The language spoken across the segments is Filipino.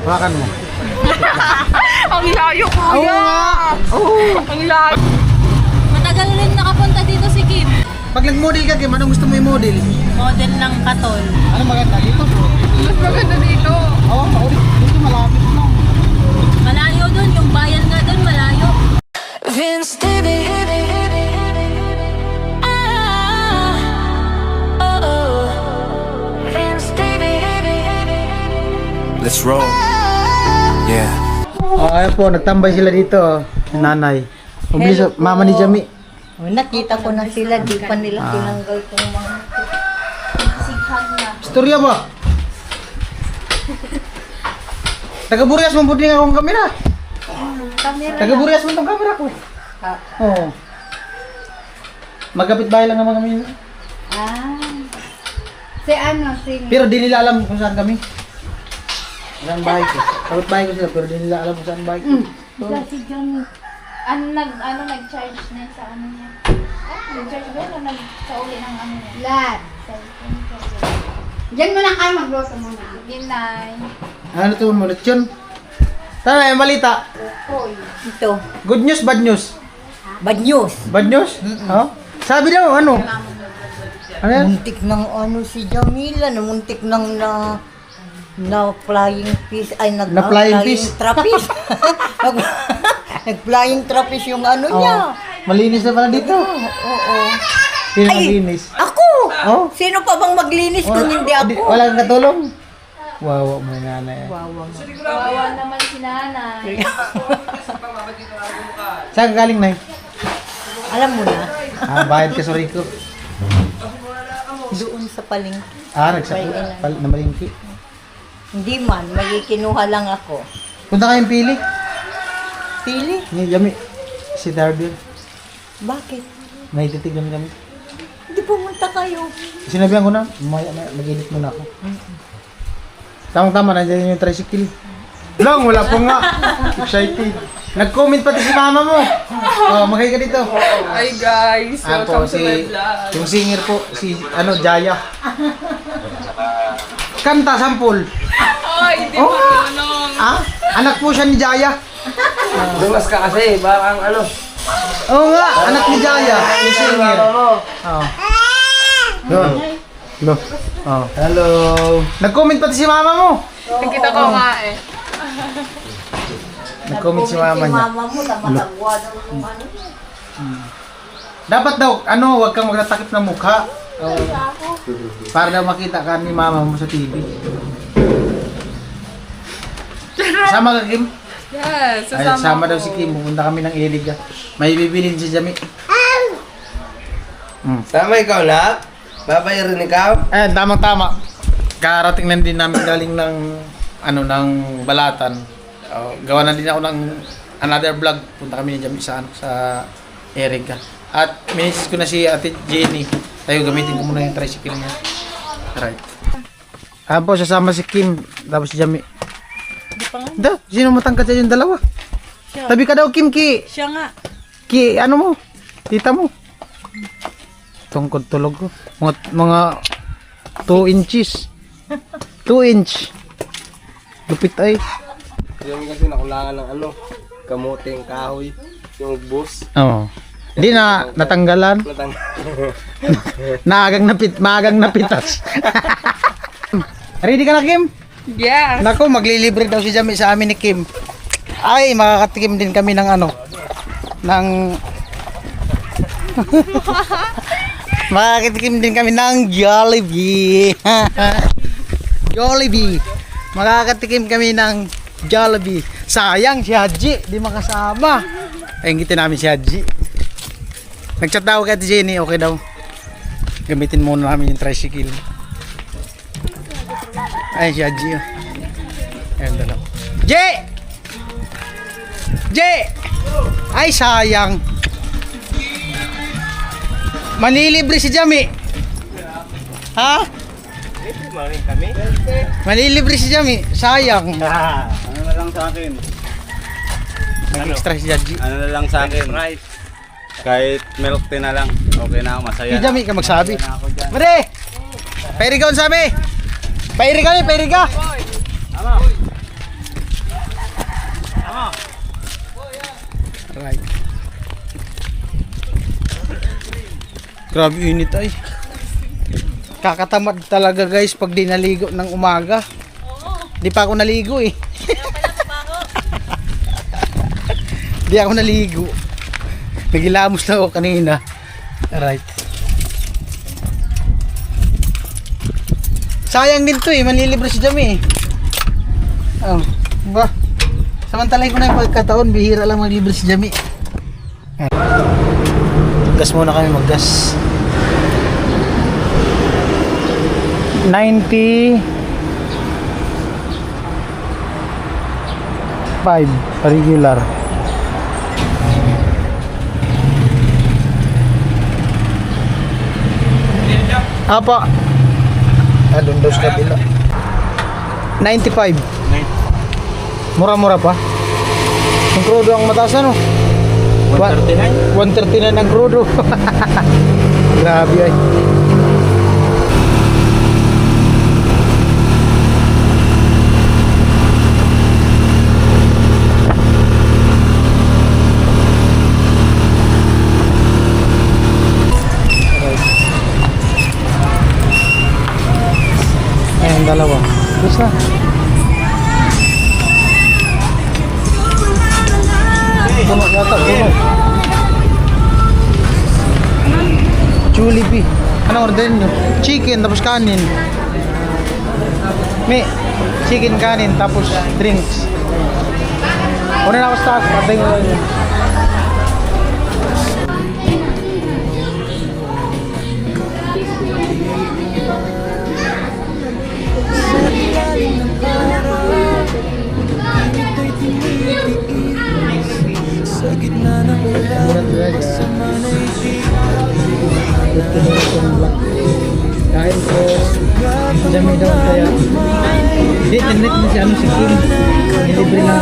Hawakan mo. Ang layo, kuya. Oo nga. Oo. Ang layo. Matagal rin nakapunta dito si Kim. Pag nag-model ka, Kim, anong gusto mo i-model? Model ng katol. Ano maganda dito, bro? Mas maganda dito. Oo, dito malapit lang. Malayo dun, yung bayan nga dun, malayo. Vince baby, Vince baby. Let's roll. Yeah. Oh, ayun po, nagtambay sila dito, nanay. Mabilis, mama ni Jami. Nakita ko na sila, di pa nila tinanggal kung mga sighag na. Istorya ba? Taga-Burias mo po din akong kamera. Kamera Taga-Burias mo itong kamera ko. Oo. Magkapit bahay lang naman kami. Si ano, si... Pero di nila alam kung saan kami. Saan bahay ko. Kapit bahay ko sila, pero di nila alam kung saan bahay ko. Si John, nag-charge na sa ano niya. Nag-charge ba yun o sa uli ng ano niya? Lahat. Diyan muna kayo magloto muna. Ginay. Ano ito mo, lechon? Tama, yung balita. Ito. Good news, bad news? Bad news. Bad news? Oh? Sabi daw, ano? Ano yan? Muntik ng ano si Jamila, muntik ng na flying fish, ay Na flying fish? trapeze. Nag-flying trapeze yung ano niya. Malinis na pala dito. Oo. Sino maglinis? Ako! Oh? Sino pa bang maglinis kung hindi ako? Wala kang katulong? Wawa mo yung nanay. Kawawa naman si nanay. Saan ka galing, Nay? Alam mo na, Bayad ka sa Rico. doon sa paling. Namalingki. Hindi man, magikinuha lang ako. Punta kayong pili. Pili? Ni Jami. Si Darby. Bakit? May titignan kami. Hindi pumunta kayo. Sinabihan ko na, mag-edit muna ako. Tamang-tama, nandiyan yung tricycle. Lang, wala pa nga. Excited. Nag-comment pati si mama mo. Oh, maghay ka dito. Hi guys, welcome to my vlog. Yung singer po, si Jaya. Kanta, sampol. Ay, hindi mo tulong. Ah? Anak po siya ni Jaya. Dumas ka kasi, parang ano. Oo nga, anak ni Jaya, yung singer. Oh. Yun. Hello. Oh. Hello. Nag-comment pati si mama mo. Nakita ko nga eh. Nag-comment si mama niya. Mama mo, namatagwa daw ng ano. Dapat daw, wag kang magtatakip ng mukha. Para daw makita ka ni mama mo sa TV. Sama ka, Kim? Yes, Ay, sama daw si Kim. Pupunta kami ng Ilig. May bibilin si Jami. Tama ikaw na? Babayarin ikaw? Ayan, tamang-tama. Karating na din namin galing ng ng Balatan. Gawa na din ako ng another vlog. Punta kami ni Jami sa Eric. At minisis ko na si Ate Jenny. Tayo gamitin ko muna yung tricycle niya. Right. Ayan po, sasama si Kim. Tapos si Jami. Da, sino matangkad sa yung dalawa? Siya. Tabi ka daw, Kim, Siya nga. ano mo? Tita mo. Tungkod tulog ko. Mga 2 inches. 2 inch. Lupit ay. Yung kasi nakulangan ng kamuting kahoy, yung bus. Oo. Hindi na natanggalan. Maagang napitas. Ready ka na, Kim? Yes. Nako, maglilibre daw si Jami sa amin ni Kim. Ay, makakatikim din kami ng makakatikim din kami ng Jollibee. Jollibee. Makakatikim kami ng Jollibee. Sayang si Haji, di makasama. Ay, ingitin namin si Haji. Nag-chat daw kay Jenny, okay daw. Gamitin muna namin yung tricycle. Ay, si Haji. Ayan daw. J! Ay, sayang. Manilibre si Jami. Ha? Manilibre si Jami. Sayang. Ano na lang sa akin? Nag-extra si Haji. Ano na lang sa akin? Kahit milk tea na lang. Okay na ako, masaya Si na. Jami ka magsabi. Masaya na ako dyan. Mare! Pairi ka sabi. Pairi ka. Grabe init ay. Kakatamad talaga guys pag di naligo ng umaga. Di pa ako naligo eh. Di ako naligo. Nagilamos na ako kanina. Alright. Sayang din to eh, manlilibre si Jami eh. Oh, ba? Samantalahin ko na yung pagkataon, bihira lang maglibre si Jami. Gas muna kami, maggas. 95 regular. Apa? Doon daw sa kabila. 95. Mura-mura pa. Yung crudo ang mataas ano? 139? 139 ang crudo. Grabe ay. Ayan, dalawa. Bus na. Puno yata, puno. Jollibee. Ano orderin nyo? Chicken, tapos kanin. May chicken, kanin, tapos drinks. Una na ako sa taas, patay ko lang yun. Kain ko Jami daw kaya hindi, tinet na si ano si Kim nilibre na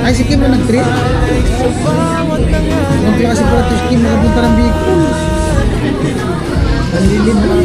ay si Kim na nag-treat nung kasi pala si Kim nakapunta ng Bicol ang lilim na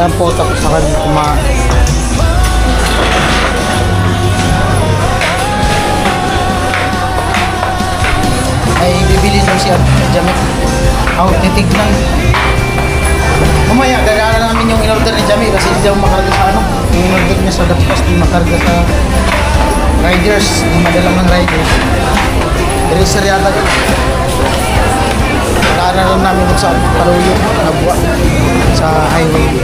Ayan po, tapos na kami kumain. Ay, bibili daw si Jamie. Ako, titignan. Mamaya, gagana namin yung in-order ni Jamie kasi hindi daw makarga sa ano. Yung in-order niya sa Dapas, di makarga sa riders. Di madalang ng riders. Eraser yata yun. Gagana lang namin kung saan paluyo, nabwa sa highway.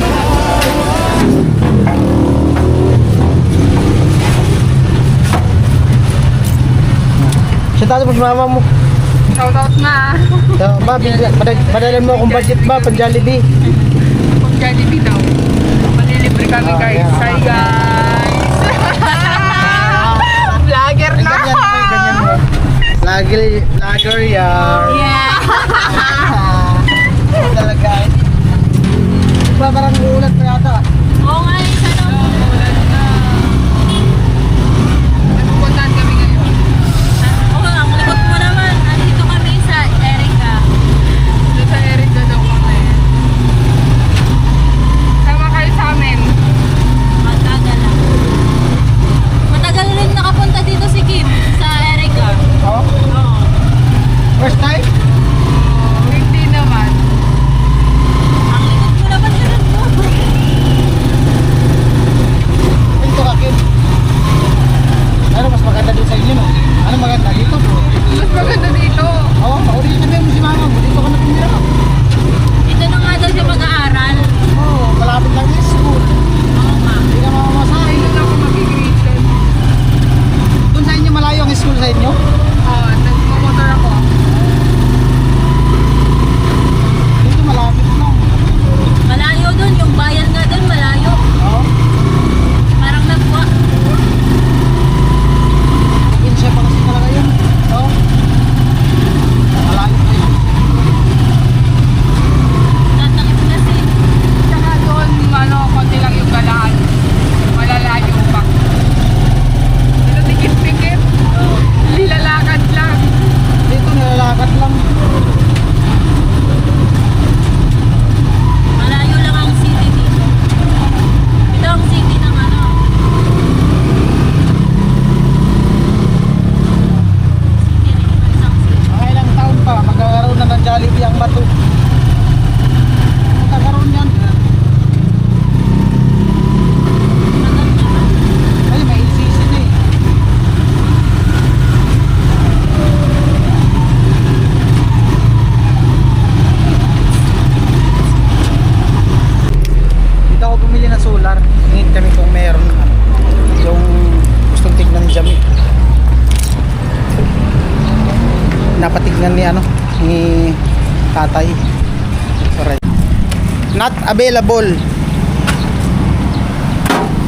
Siya tayo po si mama mo. Shoutout na. So, ba, padalan mo akong budget ba, pang Jollibee. Kung Jollibee daw. Malilibre kami Ah, guys. yeah. Hi guys. Vlogger Ay, na. ganyan mo. Lager yan. Yeah. Talaga. Ba, parang uulat pa yata. Oo nga, sana. Nagpupuntahan kami ngayon. Oo nga, ang likod mo naman. Andito kami sa Erica. Doon sa Eric daw kami. Sama kayo sa amin. Matagal lang. Matagal rin nakapunta dito si Kim sa Erica. Oh? Oo. First time? Hindi naman. Ang likod mo naman ganun mo. Ito ka, Kim. Ano mas maganda dun sa inyo, no? Ano maganda dito, bro? Mas maganda dito. Oo, mauli na mo si mama mo. Dito ka na tumira. Dito na nga daw siya mag-aaral. Oo, malapit lang yung school. Oo nga. Hindi ka mamamasahe. Doon ako mag-graduation. Doon sa inyo malayo ang school sa inyo? Oo, nagmamotor ako. Dito malapit lang. Malayo dun. Yung bayan nga dun, malayo. Oo. Parang nagwa. Insya pa kasi talaga yun. Oo. Malayo pa yun. Tatakip kasi. Tsaka doon, konti lang yung galaan. Malalayo pa. Dito dikit-dikit. Lilalakad lang. Dito nilalakad lang. Malayo lang ang city dito. Ito ang city ng ano. City rin yung isang city. Mga ilang taon pa, magkakaroon na ng Jollibee ang bato. Magkakaroon yan. Tagal naman. Ay, may season na eh. Dito ako bumili ng solar. Hingin kami kung meron. Yung gustong tignan ni Jamie. Napatignan ni ano, ni tatay. Alright. Not available.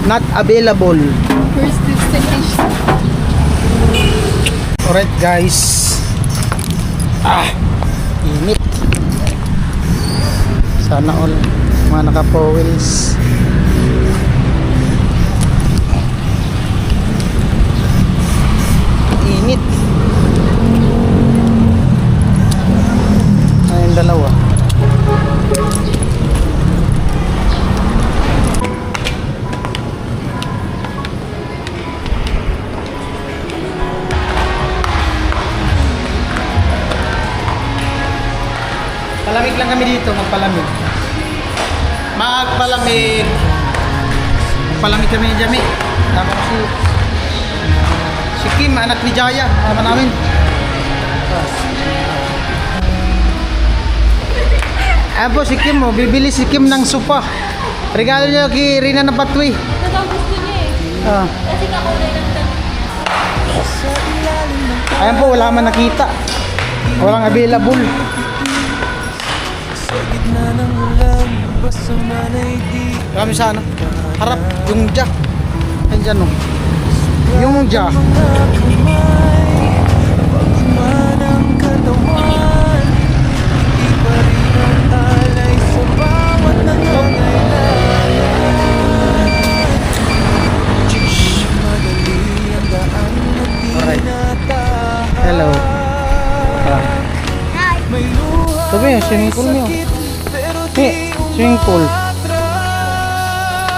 Not available. First destination. Alright guys. Init. Sana all mga naka-powers. Init. Ayun dalawa. Palamig lang kami dito, magpalamig. Magpalamig. Palamig kami ni Jamie. Tama ko si Kim, anak ni Jaya, tama namin. Ayan po si Kim, oh. Bibili si Kim ng sopa. Regalo niya kay Rina na Patwi. Ito daw gusto niya eh. Ah. Kasi kakulay lang tayo. Ayan po, wala man nakita. Walang available. Kami sa ano? Harap, yung jack. Ayan dyan, oh. Yung jack. Alright. Hello. Sabi, swimming pool niyo. Swimming pool.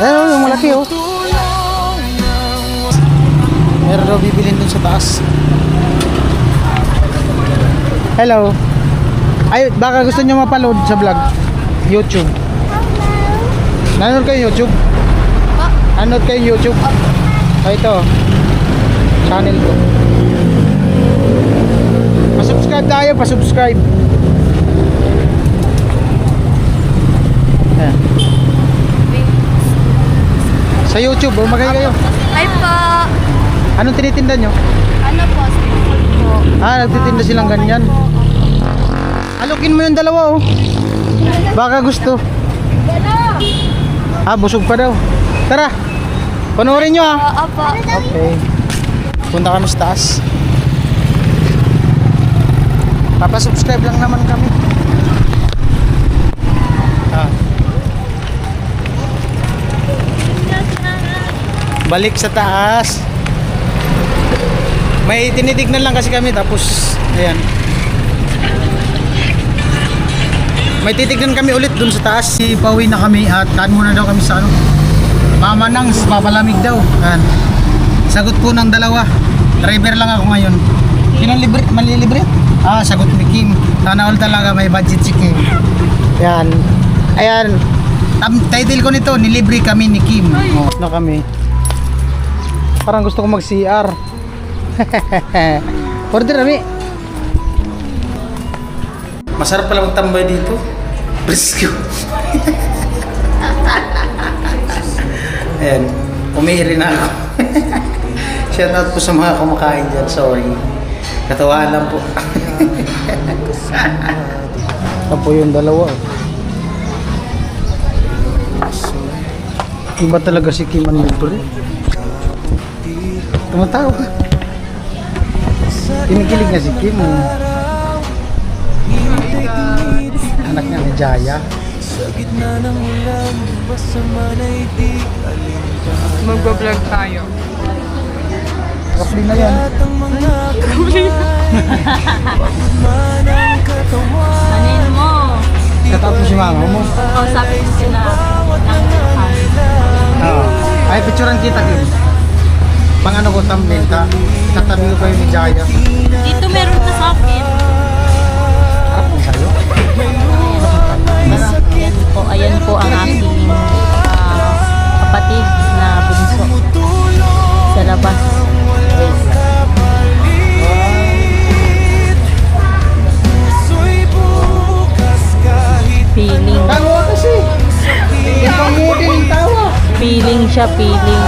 Ayun, yung malaki oh. Meron daw bibilin dun sa taas. Hello. Ay, baka gusto nyo mapaload sa vlog. YouTube. Nanonood kayo YouTube? Nanonood kayo YouTube? Ay, ito. Channel ko. Pa-subscribe tayo, pa-subscribe. Ayan. Sa YouTube, magay kayo. Hi po. Anong tinitinda nyo? Ano po? Street food po. Nagtitinda silang ganyan. Alukin mo yung dalawa oh. Baka gusto. Busog pa daw. Tara. Panoorin nyo ah. Opo. Okay. Punta kami sa taas. Papasubscribe lang naman kami. Balik sa taas. May tinitignan lang kasi kami tapos ayan. May titignan kami ulit dun sa taas. Pauwi na kami at kaan muna daw kami sa ano. Mama Nangs, papalamig daw. Ayan. Sagot po ng dalawa. Driver lang ako ngayon. Sinong libre? Manlilibre? Sagot ni Kim. Sana all talaga may budget si Kim. Ayan. Ayan. Title ko nito, nilibre kami ni Kim. Na kami. Parang gusto ko mag-CR. Order kami. Masarap pala magtambay dito. Presko. Ayan. Umiiri na ako. Shout out po sa mga kumakain dyan. Sorry. Katawaan lang po. Ito po yung dalawa. Iba talaga si Kim ang libre. Tumatawag ka. Kinikilig na si Kim. Anak niya ni Jaya. Magbablog tayo. Kapli na yan. Anin mo. Katapos si mama mo. Kausapin mo sila ng Oo. Ay, picturean kita, Kim. Pang ano ko, thumbnail ka. Tatabi ko kayo ni Jaya. Dito meron ka sa akin. Harap mo sa'yo. Ayan po ang aking kapatid na bunso sa labas. Feeling. Tawa kasi. Yung pang model yung tawa. Feeling siya, feeling.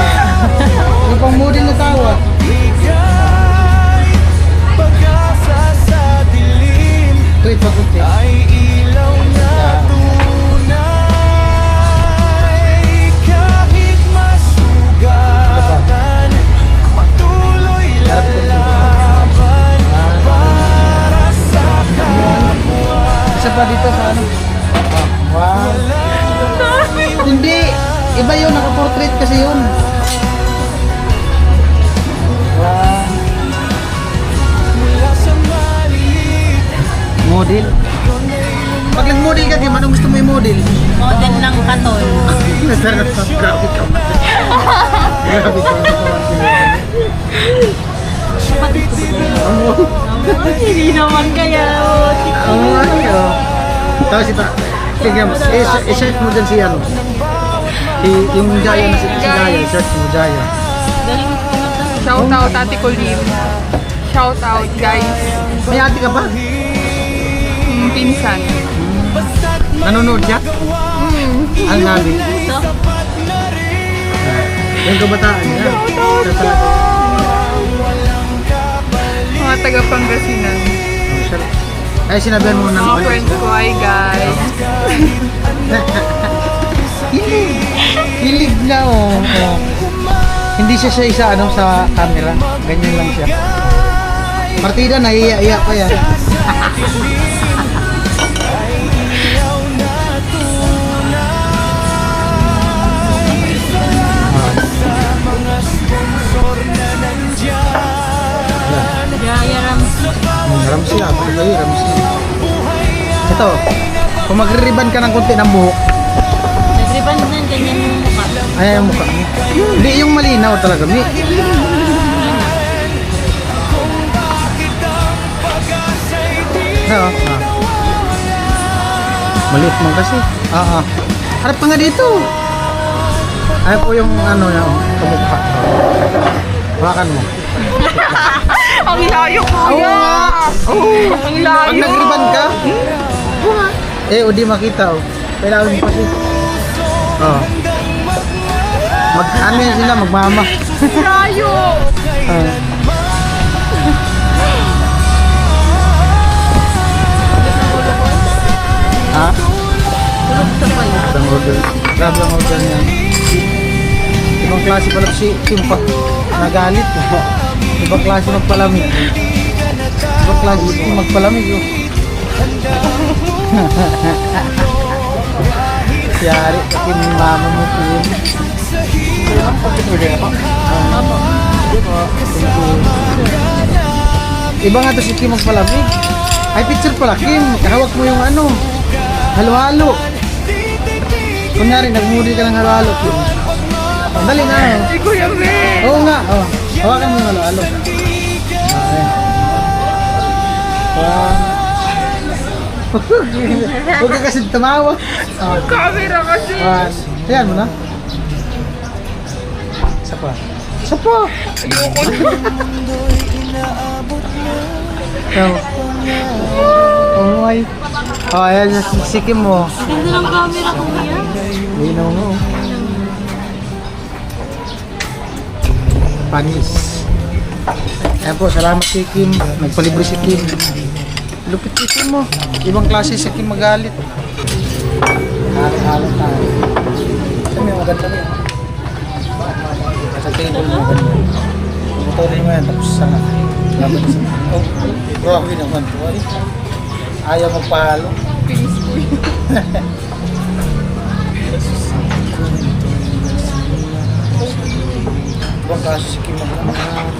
Yung pang model na tawa. Wait, pagkuti. Isa pa dito sa ano? Wow. Hindi. Iba yun. Naka-portrait kasi yun. Wow. Model. Pag nag-model ka, Kim, anong gusto mo yung model? Model ng katon. Nasarap ka. Grabe ka. Grabe ka. Hindi naman kaya. Tapos ito, tingnan mo, i-search mo dyan si ano. Yung Jaya na si Jaya, search mo Jaya. Galing mo pumunta. Shout out Ate Colleen. Shout out guys. May ate ka ba? Pinsan. Nanonood niya? Ang nabi. So, Yung kabataan niya. Siya talaga. Mga taga Pangasinan. Ay, sinabihan mo ng Mga friends ko, hi guys. Hilig na oh. Hindi siya sa ano sa camera. Ganyan lang siya. Partida, naiiyak pa yan. Jaya Ramsey. Ramsey ah, pwede kayo, Ramsey. Ito, kung magre-ribbon ka ng konti ng buhok, Nagriban din ganyan yung mukha. Ay, yung mukha mo. Hindi, yung malinaw talaga. Mi. Ah. Maliit man kasi. Harap ka nga dito. Ay po yung ano yan, kamukha. Hawakan mo. Ang layo ko Oo nga. Oo. Ang Pag layo. nag-ribbon ka, o di makita o. Kailangan mo kasi. Ano yan sila, magmama. Layo. Ha? Ang order. Grabe ang order niya. Ibang klase pala si Kim pa. Nagalit. Ibang klase magpalamig. Ibang klase si Kim magpalamig. Oh. Siyari, Kim, mama mo po yun. Iba nga to si Kim magpalamig. Ay, picture pala, Kim. Hawak mo yung ano, halo-halo. Kunyari, nagmuli ka ng halo-halo, Kim. Dali na. Si Kuya Mel. Oo nga, oh. Hawakan mo yung halo-halo. Huwag ka kasi tumawa. Camera kasi. Ayan mo na. Isa pa. Isa pa. Oh my. Oh, ayan yung sikim mo. Ganda ng camera ko kuya. Linaw mo. Panis. Ayan po, salamat kay Kim. Nagpalibre si Kim. Lupit si Kim mo. Ibang klase si Kim magalit. Halo-halo tayo. Saan yung maganda mo? Sa table mo. Motorin mo yan, tapos sana. Laban sa oh, grabe naman to. Ayaw magpahalo. Pinis ko yun. Ibang klase si Kim magalit.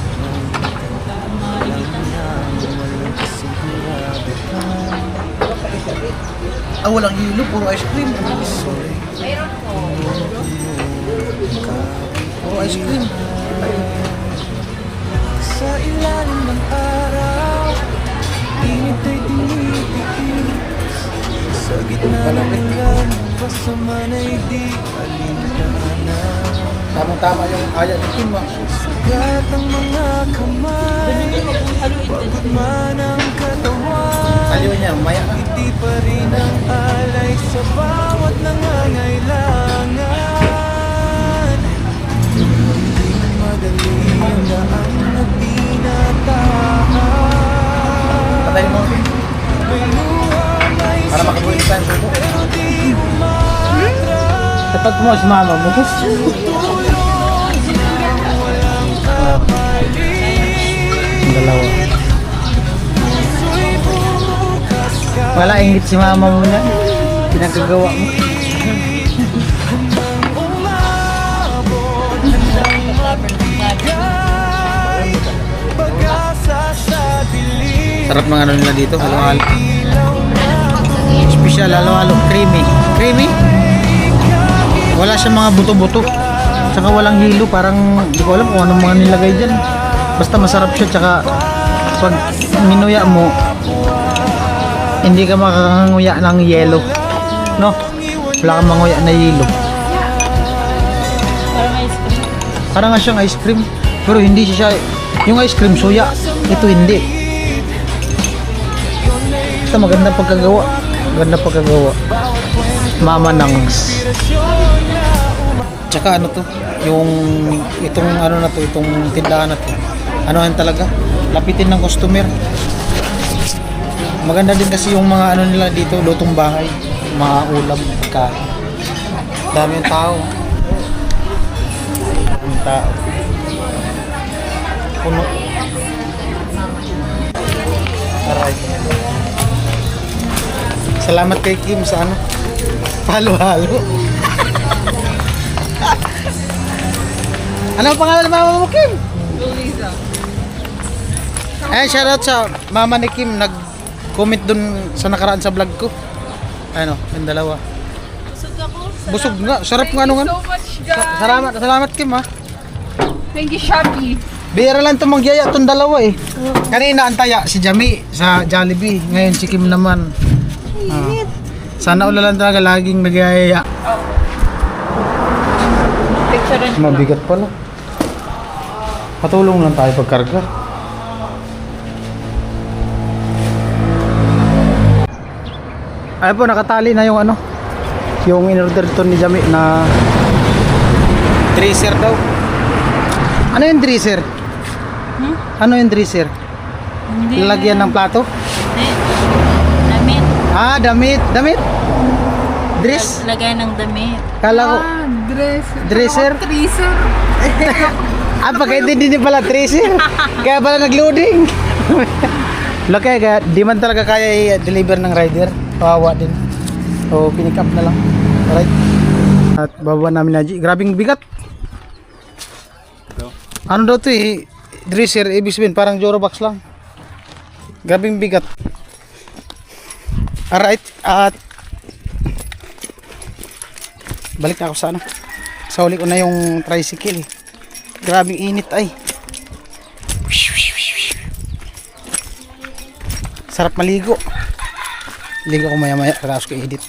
Walang hilo, puro ice cream. Puro ice cream. Sa ilalim ng araw, init ay tinitiis. Sa gitna ng ulan, pasaman ay di alintana. Tamang-tama yung ayaw ni Kim. Sagat ang mga kamay, pagod man ang katawan. Aliw niya, maya ka. Hindi pa rin ang alay sa bawat nangangailangan. Hindi madali ang daan na tinatahan. Patay mo. May luha, may Para makabulit tayo. pero di umatras. Tapat mo si mama mo. Ang dalawa. Wala ingit si mama mo na. Pinagagawa mo. Sarap mga ano nila dito, halo-halo. Special halo-halo, creamy. Creamy? Wala siyang mga buto-buto. Tsaka walang hilo, parang hindi ko alam kung anong mga nilagay dyan. Basta masarap siya, tsaka pag minuya mo, hindi ka makakanguya ng yelo. No? Wala kang manguya na yelo. Parang ice cream. Parang nga siyang ice cream. Pero hindi siya, yung ice cream suya. Ito hindi. Ito maganda pagkagawa. Maganda pagkagawa. Mama Nangs. Tsaka ano to, yung itong ano na to, itong tindahan na to. Ano yan talaga? Lapitin ng customer. Maganda din kasi yung mga ano nila dito, lutong bahay, mga ulam, pagkain. Dami yung tao. Yung tao. Puno. Aray. Salamat kay Kim sa ano, halo-halo. Ano ang pangalan ng mama mo, Kim? Luisa. Ay, shoutout sa mama ni Kim. Nag-comment dun sa nakaraan sa vlog ko. Ano, yung dalawa. Busog ako. Busog nga. Sarap nga nung ano. So much, guys. Salamat Kim ha. Thank you, Shopee. Bira lang itong magyaya itong dalawa eh. Kanina ang taya si Jami sa Jollibee. Ngayon si Kim naman. Sana ulalan talaga laging nagyaya. Picture rin. Mabigat pala. Patulong lang tayo pagkarga. Ay po, nakatali na yung ano. Yung in-order to ni Jami na dresser daw. Ano yung dresser? Ano yung dresser? Hindi. Lalagyan ng plato? Hindi. Damit. Ah, damit. Damit? Dress? Lagay ng damit. Kala ko. Dress. Dresser? Treaser. Pagkaintindi din pala dresser. Kaya pala nag-loading. Laki, kaya di man talaga kaya i-deliver ng rider. Kawawa din. So, pinick up na lang. Alright. At baba namin na G. Grabing bigat. Ano daw to eh? Dresser, ibig sabihin parang Jorobox lang. Grabing bigat. Alright. At balik na ako sa ano. Sauli ko na yung tricycle. Grabing init ay. Sarap maligo. Ligo ko maya maya. Tapos ko edit.